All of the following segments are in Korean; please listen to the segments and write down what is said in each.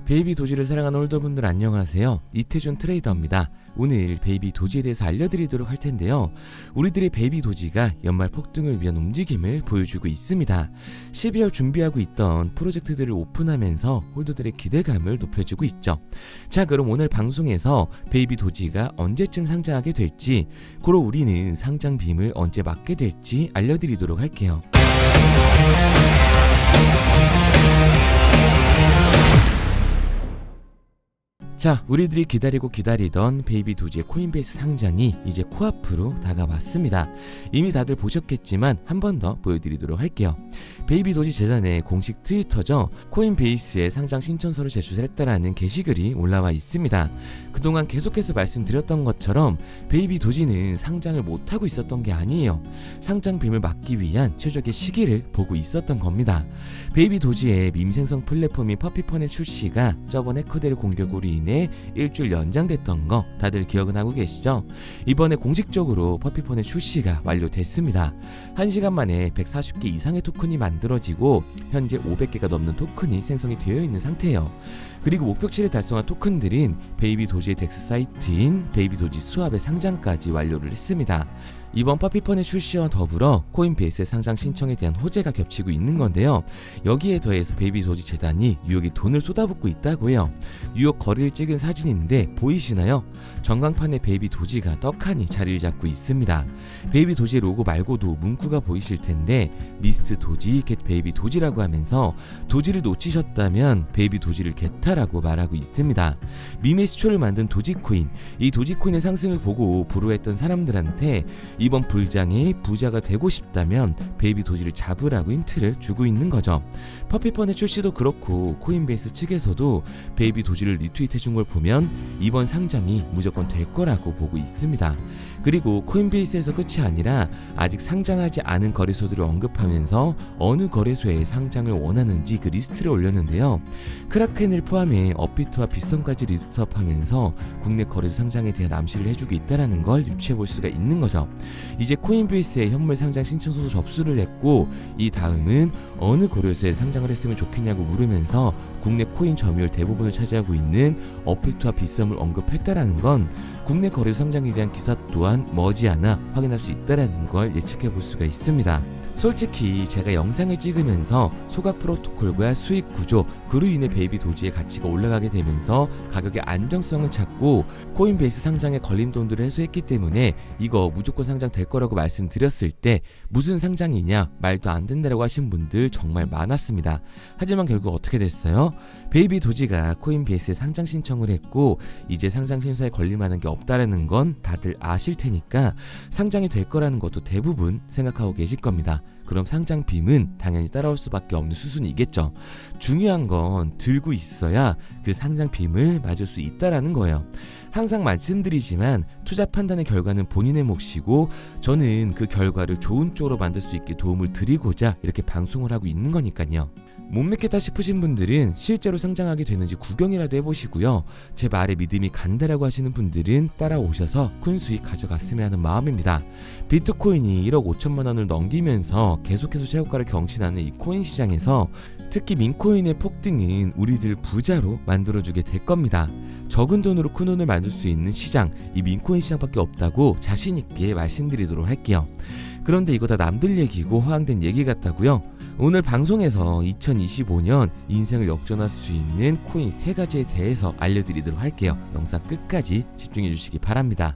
베이비 도지를 사랑하는 홀더분들 안녕하세요. 이태준 트레이더입니다. 오늘 베이비 도지에 대해서 알려드리도록 할 텐데요. 우리들의 베이비 도지가 연말 폭등을 위한 움직임을 보여주고 있습니다. 12월 준비하고 있던 프로젝트들을 오픈하면서 홀더들의 기대감을 높여주고 있죠. 자, 그럼 오늘 방송에서 베이비 도지가 언제쯤 상장하게 될지, 고로 우리는 상장 빔을 언제 맞게 될지 알려드리도록 할게요. 자, 우리들이 기다리던 베이비 도지의 코인베이스 상장이 이제 코앞으로 다가왔습니다. 이미 다들 보셨겠지만 한 번 더 보여드리도록 할게요. 베이비 도지 재단의 공식 트위터죠. 코인베이스에 상장 신청서를 제출했다라는 게시글이 올라와 있습니다. 그동안 계속해서 말씀드렸던 것처럼 베이비 도지는 상장을 못하고 있었던 게 아니에요. 상장 빔을 막기 위한 최적의 시기를 보고 있었던 겁니다. 베이비 도지의 밈 생성 플랫폼인 퍼피펀의 출시가 저번 해커들 공격으로 인해 일주일 연장됐던 거 다들 기억은 하고 계시죠? 이번에 공식적으로 퍼피펀의 출시가 완료됐습니다. 1시간 만에 140개 이상의 토큰이 만들어지고 현재 500개가 넘는 토큰이 생성이 되어 있는 상태예요. 그리고 목표치를 달성한 토큰들인 베이비 도지의 덱스 사이트인 베이비 도지 수합의 상장까지 완료를 했습니다. 이번 퍼피펀의 출시와 더불어 코인베이스의 상장 신청에 대한 호재가 겹치고 있는 건데요. 여기에 더해서 베이비 도지 재단이 뉴욕에 돈을 쏟아붓고 있다고 해요. 뉴욕 거리를 찍은 사진인데 보이시나요? 전광판에 베이비 도지가 떡하니 자리를 잡고 있습니다. 베이비 도지의 로고 말고도 문구가 보이실 텐데 미스트 도지 겟 베이비 도지라고 하면서 도지를 놓치셨다면 베이비 도지를 겟하라고 말하고 있습니다. 밈의 시초를 만든 도지코인, 이 도지코인의 상승을 보고 보루했던 사람들한테 이번 불장이 부자가 되고 싶다면 베이비 도지를 잡으라고 힌트를 주고 있는 거죠. 퍼피펀의 출시도 그렇고 코인베이스 측에서도 베이비 도지를 리트윗해준 걸 보면 이번 상장이 무조건 될 거라고 보고 있습니다. 그리고 코인베이스에서 끝이 아니라 아직 상장하지 않은 거래소들을 언급하면서 어느 거래소에 상장을 원하는지 그 리스트를 올렸는데요. 크라켄을 포함해 업비트와 빗썸까지 리스트업하면서 국내 거래소 상장에 대한 암시를 해주고 있다는 걸 유추해볼 수가 있는 거죠. 이제 코인베이스에 현물 상장 신청서도 접수를 했고 이 다음은 어느 거래소에 상장을 했으면 좋겠냐고 물으면서 국내 코인 점유율 대부분을 차지하고 있는 업비트와 빗썸을 언급했다라는 건 국내 거래소 상장에 대한 기사 또한 머지않아 확인할 수 있다는 걸 예측해 볼 수가 있습니다. 솔직히 제가 영상을 찍으면서 소각 프로토콜과 수익 구조, 그로 인해 베이비 도지의 가치가 올라가게 되면서 가격의 안정성을 찾고 코인베이스 상장에 걸린 돈들을 해소했기 때문에 이거 무조건 상장될 거라고 말씀드렸을 때 무슨 상장이냐 말도 안 된다라고 하신 분들 정말 많았습니다. 하지만 결국 어떻게 됐어요? 베이비 도지가 코인베이스에 상장 신청을 했고 이제 상장 심사에 걸릴 만한 게 없다라는 건 다들 아실 테니까 상장이 될 거라는 것도 대부분 생각하고 계실 겁니다. 그럼 상장 빔은 당연히 따라올 수밖에 없는 수순이겠죠. 중요한 건 들고 있어야 그 상장 빔을 맞을 수 있다라는 거예요. 항상 말씀드리지만 투자 판단의 결과는 본인의 몫이고 저는 그 결과를 좋은 쪽으로 만들 수 있게 도움을 드리고자 이렇게 방송을 하고 있는 거니까요. 못 믿겠다 싶으신 분들은 실제로 상장하게 되는지 구경이라도 해보시고요. 제 말에 믿음이 간다라고 하시는 분들은 따라오셔서 큰 수익 가져갔으면 하는 마음입니다. 비트코인이 1억 5천만 원을 넘기면서 계속해서 최고가를 경신하는 이 코인 시장에서 특히 민코인의 폭등은 우리들 부자로 만들어주게 될 겁니다. 적은 돈으로 큰 돈을 만들 수 있는 시장, 이 민코인 시장밖에 없다고 자신있게 말씀드리도록 할게요. 그런데 이거 다 남들 얘기고 허황된 얘기 같다고요? 오늘 방송에서 2025년 인생을 역전할 수 있는 코인 3가지에 대해서 알려드리도록 할게요. 영상 끝까지 집중해 주시기 바랍니다.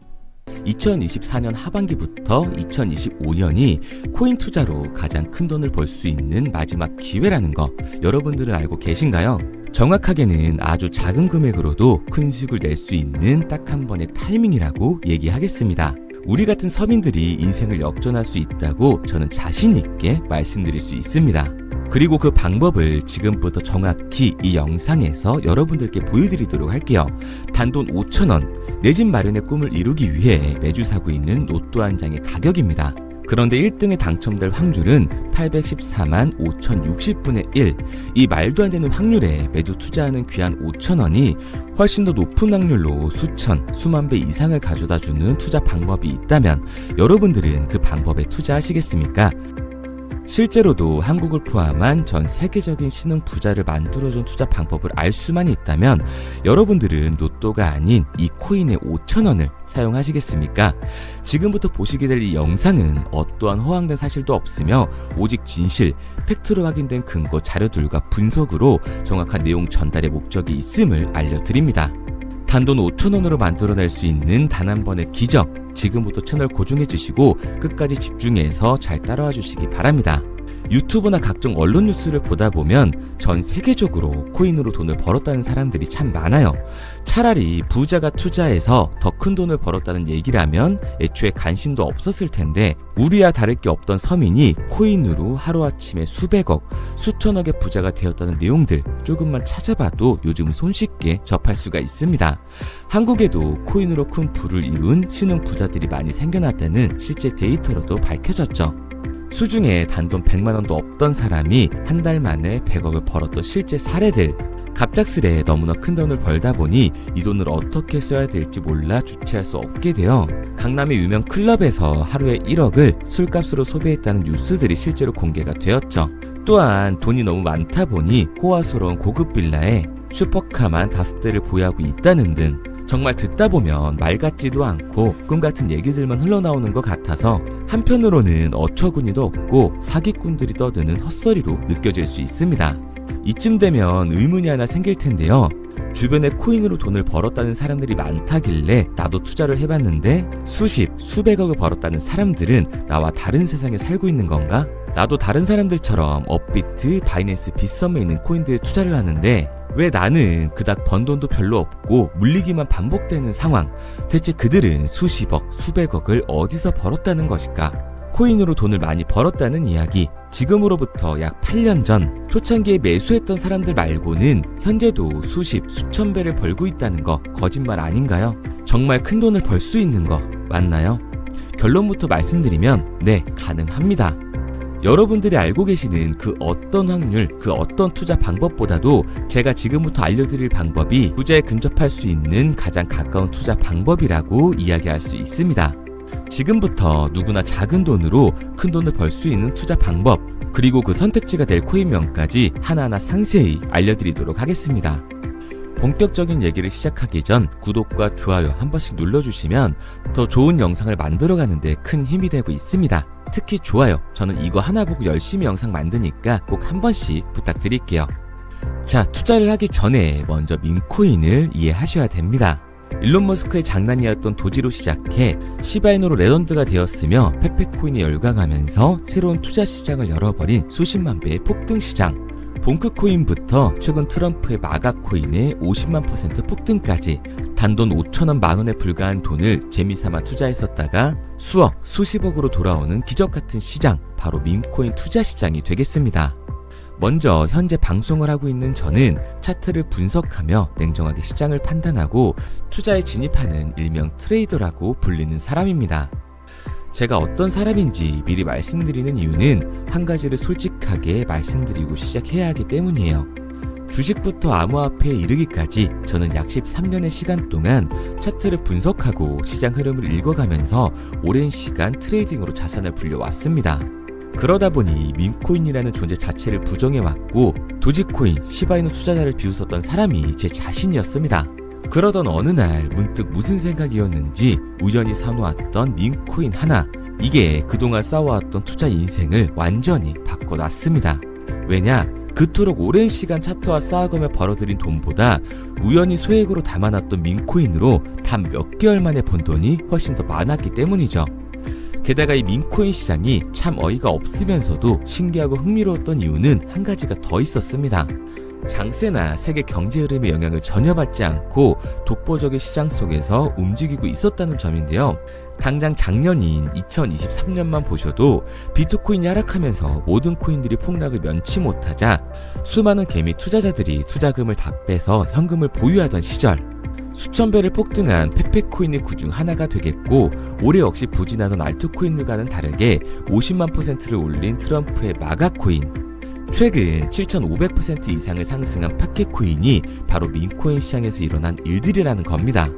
2024년 하반기부터 2025년이 코인 투자로 가장 큰 돈을 벌 수 있는 마지막 기회라는 거 여러분들은 알고 계신가요? 정확하게는 아주 작은 금액으로도 큰 수익을 낼 수 있는 딱 한 번의 타이밍이라고 얘기하겠습니다. 우리 같은 서민들이 인생을 역전할 수 있다고 저는 자신 있게 말씀드릴 수 있습니다. 그리고 그 방법을 지금부터 정확히 이 영상에서 여러분들께 보여드리도록 할게요. 단돈 5,000원, 내 집 마련의 꿈을 이루기 위해 매주 사고 있는 로또 한 장의 가격입니다. 그런데 1등에 당첨될 확률은 814만 5060분의 1. 이 말도 안 되는 확률에 매주 투자하는 귀한 5,000원이 훨씬 더 높은 확률로 수천, 수만 배 이상을 가져다주는 투자 방법이 있다면 여러분들은 그 방법에 투자하시겠습니까? 실제로도 한국을 포함한 전 세계적인 신흥 부자를 만들어준 투자 방법을 알 수만 있다면 여러분들은 로또가 아닌 이 코인의 5,000원을 사용하시겠습니까? 지금부터 보시게 될 이 영상은 어떠한 허황된 사실도 없으며 오직 진실, 팩트로 확인된 근거 자료들과 분석으로 정확한 내용 전달의 목적이 있음을 알려드립니다. 단돈 5,000원으로 만들어낼 수 있는 단 한 번의 기적, 지금부터 채널 고정해주시고 끝까지 집중해서 잘 따라와 주시기 바랍니다. 유튜브나 각종 언론 뉴스를 보다 보면 전 세계적으로 코인으로 돈을 벌었다는 사람들이 참 많아요. 차라리 부자가 투자해서 더 큰 돈을 벌었다는 얘기라면 애초에 관심도 없었을 텐데 우리와 다를 게 없던 서민이 코인으로 하루아침에 수백억, 수천억의 부자가 되었다는 내용들 조금만 찾아봐도 요즘 손쉽게 접할 수가 있습니다. 한국에도 코인으로 큰 부를 이룬 신흥 부자들이 많이 생겨났다는 실제 데이터로도 밝혀졌죠. 수중에 단돈 100만원도 없던 사람이 한 달 만에 100억을 벌었던 실제 사례들. 갑작스레 너무나 큰 돈을 벌다 보니 이 돈을 어떻게 써야 될지 몰라 주체할 수 없게 되어 강남의 유명 클럽에서 하루에 1억을 술값으로 소비했다는 뉴스들이 실제로 공개가 되었죠. 또한 돈이 너무 많다 보니 호화스러운 고급 빌라에 슈퍼카만 5대를 보유하고 있다는 등 정말 듣다 보면 말 같지도 않고 꿈 같은 얘기들만 흘러나오는 것 같아서 한편으로는 어처구니도 없고 사기꾼들이 떠드는 헛소리로 느껴질 수 있습니다. 이쯤 되면 의문이 하나 생길 텐데요. 주변에 코인으로 돈을 벌었다는 사람들이 많다길래 나도 투자를 해봤는데 수십, 수백억을 벌었다는 사람들은 나와 다른 세상에 살고 있는 건가? 나도 다른 사람들처럼 업비트, 바이낸스, 빗썸에 있는 코인들에 투자를 하는데 왜 나는 그닥 번 돈도 별로 없고 물리기만 반복되는 상황? 대체 그들은 수십억, 수백억을 어디서 벌었다는 것일까? 코인으로 돈을 많이 벌었다는 이야기, 지금으로부터 약 8년 전 초창기에 매수했던 사람들 말고는 현재도 수십, 수천 배를 벌고 있다는 거 거짓말 아닌가요? 정말 큰 돈을 벌 수 있는 거 맞나요? 결론부터 말씀드리면 네, 가능합니다. 여러분들이 알고 계시는 그 어떤 확률, 그 어떤 투자 방법보다도 제가 지금부터 알려드릴 방법이 부자에 근접할 수 있는 가장 가까운 투자 방법이라고 이야기할 수 있습니다. 지금부터 누구나 작은 돈으로 큰 돈을 벌 수 있는 투자 방법, 그리고 그 선택지가 될 코인명까지 하나하나 상세히 알려드리도록 하겠습니다. 본격적인 얘기를 시작하기 전 구독과 좋아요 한 번씩 눌러주시면 더 좋은 영상을 만들어가는 데 큰 힘이 되고 있습니다. 특히 좋아요, 저는 이거 하나 보고 열심히 영상 만드니까 꼭 한 번씩 부탁드릴게요. 자, 투자를 하기 전에 먼저 밈코인을 이해하셔야 됩니다. 일론 머스크의 장난이었던 도지로 시작해 시바이누로 레전드가 되었으며 페페코인이 열광하면서 새로운 투자 시장을 열어버린 수십만 배의 폭등 시장. 봉크코인부터 최근 트럼프의 마가코인의 50만 % 폭등까지 단돈 5,000원 만원에 불과한 돈을 재미삼아 투자했었다가 수억, 수십억으로 돌아오는 기적같은 시장, 바로 밈코인 투자 시장이 되겠습니다. 먼저 현재 방송을 하고 있는 저는 차트를 분석하며 냉정하게 시장을 판단하고 투자에 진입하는 일명 트레이더라고 불리는 사람입니다. 제가 어떤 사람인지 미리 말씀드리는 이유는 한 가지를 솔직하게 말씀드리고 시작해야 하기 때문이에요. 주식부터 암호화폐에 이르기까지 저는 약 13년의 시간 동안 차트를 분석하고 시장 흐름을 읽어가면서 오랜 시간 트레이딩으로 자산을 불려왔습니다. 그러다 보니 밈코인이라는 존재 자체를 부정해왔고 도지코인, 시바이누 투자자를 비웃었던 사람이 제 자신이었습니다. 그러던 어느 날 문득 무슨 생각이었는지 우연히 사놓았던 밈코인 하나, 이게 그동안 쌓아왔던 투자 인생을 완전히 바꿔놨습니다. 왜냐? 그토록 오랜 시간 차트와 쌓아가며 벌어들인 돈보다 우연히 소액으로 담아놨던 밈코인으로 단 몇 개월 만에 번 돈이 훨씬 더 많았기 때문이죠. 게다가 이 밈코인 시장이 참 어이가 없으면서도 신기하고 흥미로웠던 이유는 한 가지가 더 있었습니다. 장세나 세계 경제 흐름의 영향을 전혀 받지 않고 독보적인 시장 속에서 움직이고 있었다는 점인데요. 당장 작년인 2023년만 보셔도 비트코인이 하락하면서 모든 코인들이 폭락을 면치 못하자 수많은 개미 투자자들이 투자금을 다 빼서 현금을 보유하던 시절, 수천 배를 폭등한 페페코인이 그중 하나가 되겠고, 올해 역시 부진하던 알트코인들과는 다르게 50만 %를 올린 트럼프의 마가코인, 최근 7,500% 이상을 상승한 파켓코인이 바로 밈코인 시장에서 일어난 일들이라는 겁니다.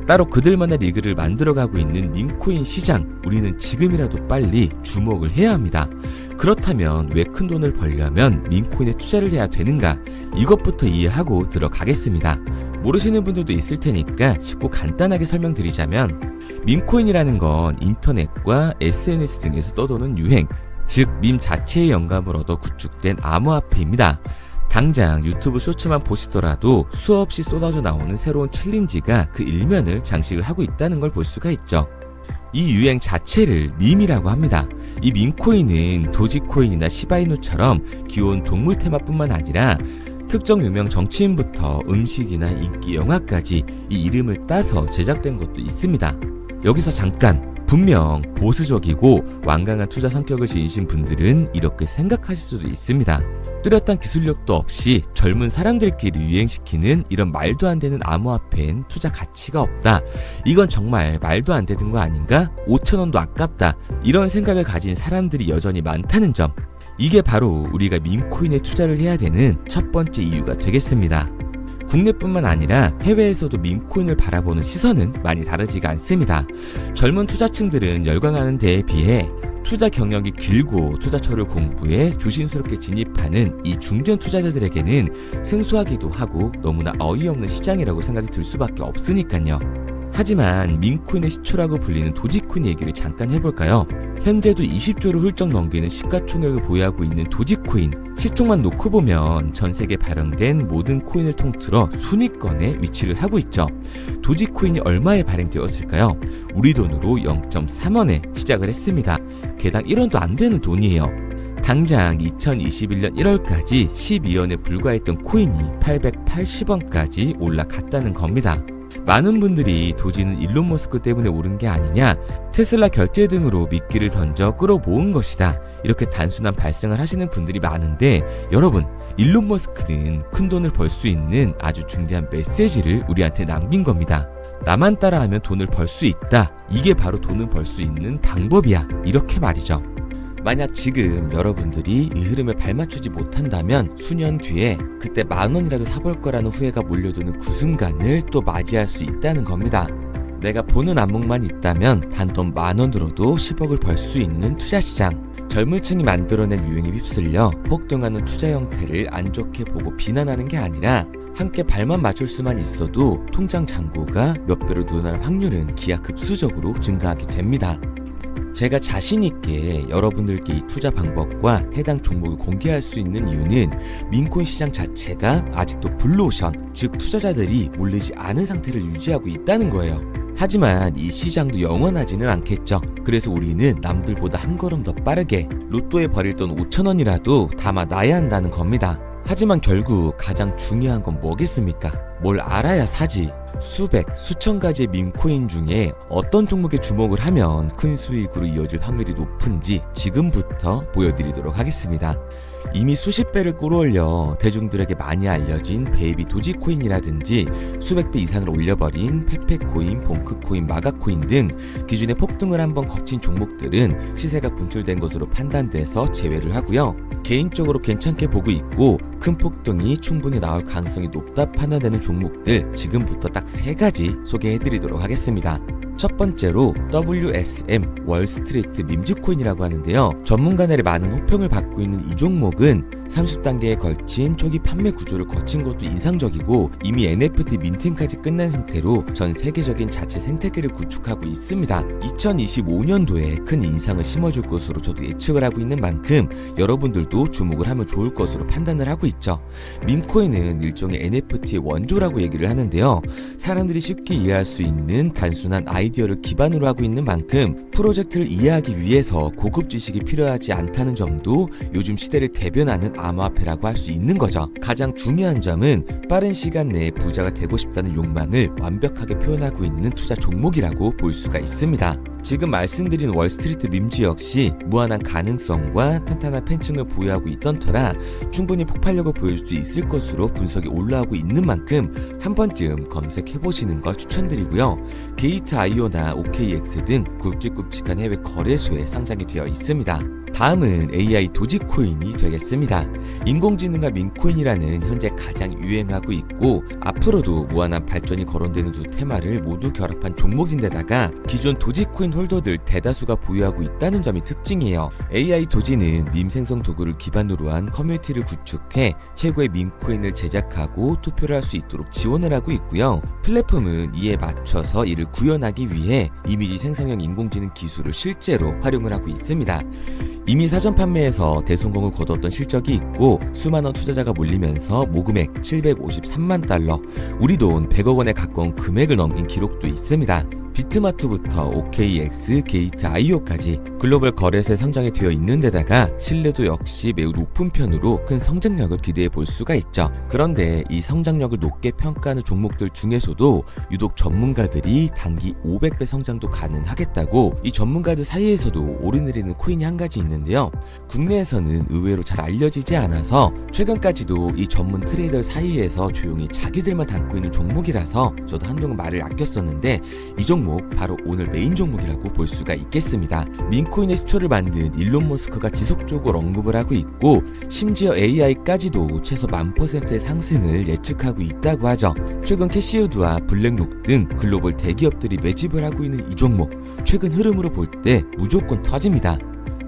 따로 그들만의 리그를 만들어가고 있는 밈코인 시장, 우리는 지금이라도 빨리 주목을 해야 합니다. 그렇다면 왜 큰돈을 벌려면 밈코인에 투자를 해야 되는가? 이것부터 이해하고 들어가겠습니다. 모르시는 분들도 있을 테니까 쉽고 간단하게 설명드리자면, 밈코인이라는 건 인터넷과 SNS 등에서 떠도는 유행, 즉 밈 자체의 영감을 얻어 구축된 암호화폐입니다. 당장 유튜브 쇼츠만 보시더라도 수없이 쏟아져 나오는 새로운 챌린지가 그 일면을 장식을 하고 있다는 걸 볼 수가 있죠. 이 유행 자체를 밈이라고 합니다. 이 밈코인은 도지코인이나 시바이누처럼 귀여운 동물 테마뿐만 아니라 특정 유명 정치인부터 음식이나 인기 영화까지 이 이름을 따서 제작된 것도 있습니다. 여기서 잠깐, 분명 보수적이고 완강한 투자 성격을 지니신 분들은 이렇게 생각하실 수도 있습니다. 뚜렷한 기술력도 없이 젊은 사람들끼리 유행시키는 이런 말도 안 되는 암호화폐엔 투자 가치가 없다. 이건 정말 말도 안 되는 거 아닌가? 5,000원도 아깝다. 이런 생각을 가진 사람들이 여전히 많다는 점. 이게 바로 우리가 밈코인에 투자를 해야 되는 첫 번째 이유가 되겠습니다. 국내뿐만 아니라 해외에서도 밈코인을 바라보는 시선은 많이 다르지가 않습니다. 젊은 투자층들은 열광하는 데에 비해 투자 경력이 길고 투자처를 공부해 조심스럽게 진입하는 이 중견 투자자들에게는 생소하기도 하고 너무나 어이없는 시장이라고 생각이 들 수밖에 없으니까요. 하지만 밈코인의 시초라고 불리는 도지코인 얘기를 잠깐 해볼까요? 현재도 20조를 훌쩍 넘기는 시가총액을 보유하고 있는 도지코인, 시총만 놓고 보면 전 세계에 발행된 모든 코인을 통틀어 순위권에 위치를 하고 있죠. 도지코인이 얼마에 발행되었을까요? 우리 돈으로 0.3원에 시작을 했습니다. 개당 1원도 안 되는 돈이에요. 당장 2021년 1월까지 12원에 불과했던 코인이 880원까지 올라갔다는 겁니다. 많은 분들이 도지는 일론 머스크 때문에 오른 게 아니냐, 테슬라 결제 등으로 미끼를 던져 끌어모은 것이다, 이렇게 단순한 발생을 하시는 분들이 많은데, 여러분, 일론 머스크는 큰돈을 벌 수 있는 아주 중대한 메시지를 우리한테 남긴 겁니다. 나만 따라하면 돈을 벌 수 있다. 이게 바로 돈을 벌 수 있는 방법이야. 이렇게 말이죠. 만약 지금 여러분들이 이 흐름에 발맞추지 못한다면 수년 뒤에 그때 10,000원이라도 사볼 거라는 후회가 몰려드는 그 순간을 또 맞이할 수 있다는 겁니다. 내가 보는 안목만 있다면 단돈 10,000원 들어도 10억을 벌 수 있는 투자시장. 젊은 층이 만들어낸 유행에 휩쓸려 폭등하는 투자 형태를 안 좋게 보고 비난하는 게 아니라 함께 발만 맞출 수만 있어도 통장 잔고가 몇 배로 늘어날 확률은 기하급수적으로 증가하게 됩니다. 제가 자신있게 여러분들께 이 투자 방법과 해당 종목을 공개할 수 있는 이유는 밈코인 시장 자체가 아직도 블루오션, 즉 투자자들이 몰리지 않은 상태를 유지하고 있다는 거예요. 하지만 이 시장도 영원하지는 않겠죠. 그래서 우리는 남들보다 한 걸음 더 빠르게 로또에 버릴 돈 5,000원이라도 담아놔야 한다는 겁니다. 하지만 결국 가장 중요한 건 뭐겠습니까? 뭘 알아야 사지. 수백, 수천 가지의 밈코인 중에 어떤 종목에 주목을 하면 큰 수익으로 이어질 확률이 높은지 지금부터 보여드리도록 하겠습니다. 이미 수십 배를 끌어올려 대중들에게 많이 알려진 베이비 도지코인이라든지 수백 배 이상을 올려버린 페페코인, 봉크코인, 마가코인 등 기존에 폭등을 한번 거친 종목들은 시세가 분출된 것으로 판단돼서 제외를 하고요. 개인적으로 괜찮게 보고 있고 큰 폭등이 충분히 나올 가능성이 높다 판단되는 종목들 지금부터 딱 3가지 소개해드리도록 하겠습니다. 첫 번째로 WSM 월스트리트 밈즈코인이라고 하는데요. 전문가들의 많은 호평을 받고 있는 이 종목은 30단계에 걸친 초기 판매 구조를 거친 것도 인상적이고 이미 NFT 민팅까지 끝난 상태로 전 세계적인 자체 생태계를 구축하고 있습니다. 2025년도에 큰 인상을 심어줄 것으로 저도 예측을 하고 있는 만큼 여러분들도 주목을 하면 좋을 것으로 판단을 하고 있죠. 밈코인은 일종의 NFT의 원조라고 얘기를 하는데요. 사람들이 쉽게 이해할 수 있는 단순한 아이디어를 기반으로 하고 있는 만큼 프로젝트를 이해하기 위해서 고급 지식이 필요하지 않다는 점도 요즘 시대를 대변하는 암호화폐라고 할 수 있는 거죠. 가장 중요한 점은 빠른 시간 내에 부자가 되고 싶다는 욕망을 완벽하게 표현하고 있는 투자 종목이라고 볼 수가 있습니다. 지금 말씀드린 월스트리트 밈즈 역시 무한한 가능성과 탄탄한 팬층을 보유하고 있던 터라 충분히 폭발력을 보여줄 수 있을 것으로 분석이 올라오고 있는 만큼 한 번쯤 검색해보시는 걸 추천드리고요. 게이트.io나 OKX 등 굵직굵직한 해외 거래소에 상장이 되어 있습니다. 다음은 AI 도지코인이 되겠습니다. 인공지능과 민코인이라는 현재 가장 유행하고 있고 앞으로도 무한한 발전이 거론되는 두 테마를 모두 결합한 종목인데다가 기존 도지코인 홀더들 대다수가 보유하고 있다는 점이 특징이에요. AI 도지는 밈 생성 도구를 기반으로 한 커뮤니티를 구축해 최고의 밈코인을 제작하고 투표를 할 수 있도록 지원을 하고 있고요. 플랫폼은 이에 맞춰서 이를 구현하기 위해 이미지 생성형 인공지능 기술을 실제로 활용을 하고 있습니다. 이미 사전 판매에서 대성공을 거뒀던 실적이 있고 수만원 투자자가 몰리면서 모금액 753만 달러, 우리 돈 100억 원에 가까운 금액을 넘긴 기록도 있습니다. 비트마트부터 OKX, 게이트 IO까지 글로벌 거래소에 상장이 되어 있는 데다가 신뢰도 역시 매우 높은 편으로 큰 성장력을 기대해 볼 수가 있죠. 그런데 이 성장력을 높게 평가하는 종목들 중에서도 유독 전문가들이 단기 500배 성장도 가능하겠다고 이 전문가들 사이에서도 오르내리는 코인이 한 가지 있는데요. 국내에서는 의외로 잘 알려지지 않아서 최근까지도 이 전문 트레이더 사이에서 조용히 자기들만 담고 있는 종목이라서 저도 한동안 말을 아꼈었는데 이 종목 바로 오늘 메인 종목이라고 볼 수가 있겠습니다. 민코인의 시초를 만든 일론 머스크가 지속적으로 언급을 하고 있고 심지어 AI까지도 최소 1000%의 상승을 예측하고 있다고 하죠. 최근 캐시우드와 블랙록 등 글로벌 대기업들이 매집을 하고 있는 이 종목, 최근 흐름으로 볼 때 무조건 터집니다.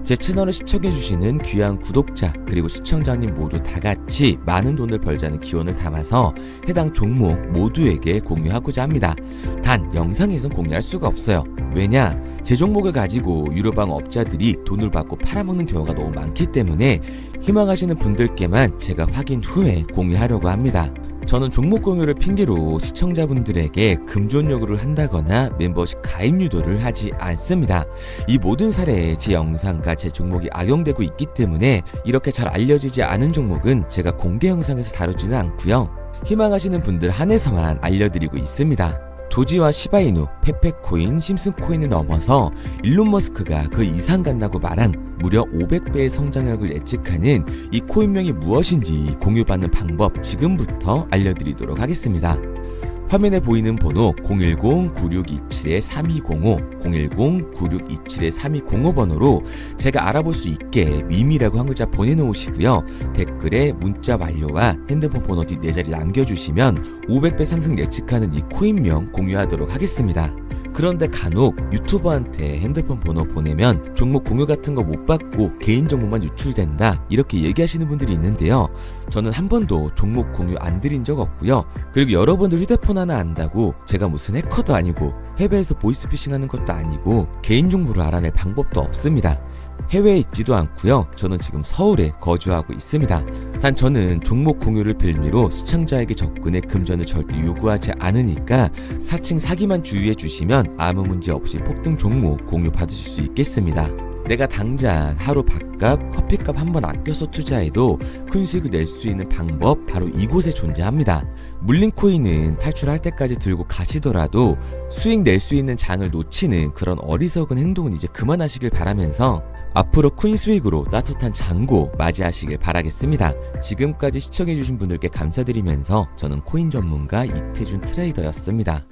제 채널을 시청해주시는 귀한 구독자 그리고 시청자님 모두 다같이 많은 돈을 벌자는 기원을 담아서 해당 종목 모두에게 공유하고자 합니다. 단 영상에선 공유할 수가 없어요. 왜냐? 제 종목을 가지고 유료방 업자들이 돈을 받고 팔아먹는 경우가 너무 많기 때문에 희망하시는 분들께만 제가 확인 후에 공유하려고 합니다. 저는 종목 공유를 핑계로 시청자분들에게 금전 요구를 한다거나 멤버십 가입 유도를 하지 않습니다. 이 모든 사례에 제 영상과 제 종목이 악용되고 있기 때문에 이렇게 잘 알려지지 않은 종목은 제가 공개 영상에서 다루지는 않고요. 희망하시는 분들 한해서만 알려드리고 있습니다. 도지와 시바이누, 페페코인, 심슨코인을 넘어서 일론 머스크가 그 이상 간다고 말한 무려 500배의 성장력을 예측하는 이 코인명이 무엇인지 공유받는 방법 지금부터 알려드리도록 하겠습니다. 화면에 보이는 번호 010-9627-3205, 010-9627-3205 번호로 제가 알아볼 수 있게 밈이라고 한 글자 보내놓으시고요. 댓글에 문자 완료와 핸드폰 번호 뒷 4자리 남겨주시면 500배 상승 예측하는 이 코인명 공유하도록 하겠습니다. 그런데 간혹 유튜버한테 핸드폰 번호 보내면 종목 공유 같은 거 못 받고 개인 정보만 유출된다 이렇게 얘기하시는 분들이 있는데요. 저는 한 번도 종목 공유 안 드린 적 없고요. 그리고 여러분들 휴대폰 하나 안다고 제가 무슨 해커도 아니고 해외에서 보이스피싱 하는 것도 아니고 개인 정보를 알아낼 방법도 없습니다. 해외에 있지도 않고요. 저는 지금 서울에 거주하고 있습니다. 단 저는 종목 공유를 빌미로 시청자에게 접근의 금전을 절대 요구하지 않으니까 사칭 사기만 주의해 주시면 아무 문제 없이 폭등 종목 공유 받으실 수 있겠습니다. 내가 당장 하루 밥값, 커피값 한번 아껴서 투자해도 큰 수익을 낼 수 있는 방법 바로 이곳에 존재합니다. 물린 코인은 탈출할 때까지 들고 가시더라도 수익 낼 수 있는 장을 놓치는 그런 어리석은 행동은 이제 그만하시길 바라면서 앞으로 큰 수익으로 따뜻한 장고 맞이하시길 바라겠습니다. 지금까지 시청해주신 분들께 감사드리면서 저는 코인 전문가 이태준 트레이더였습니다.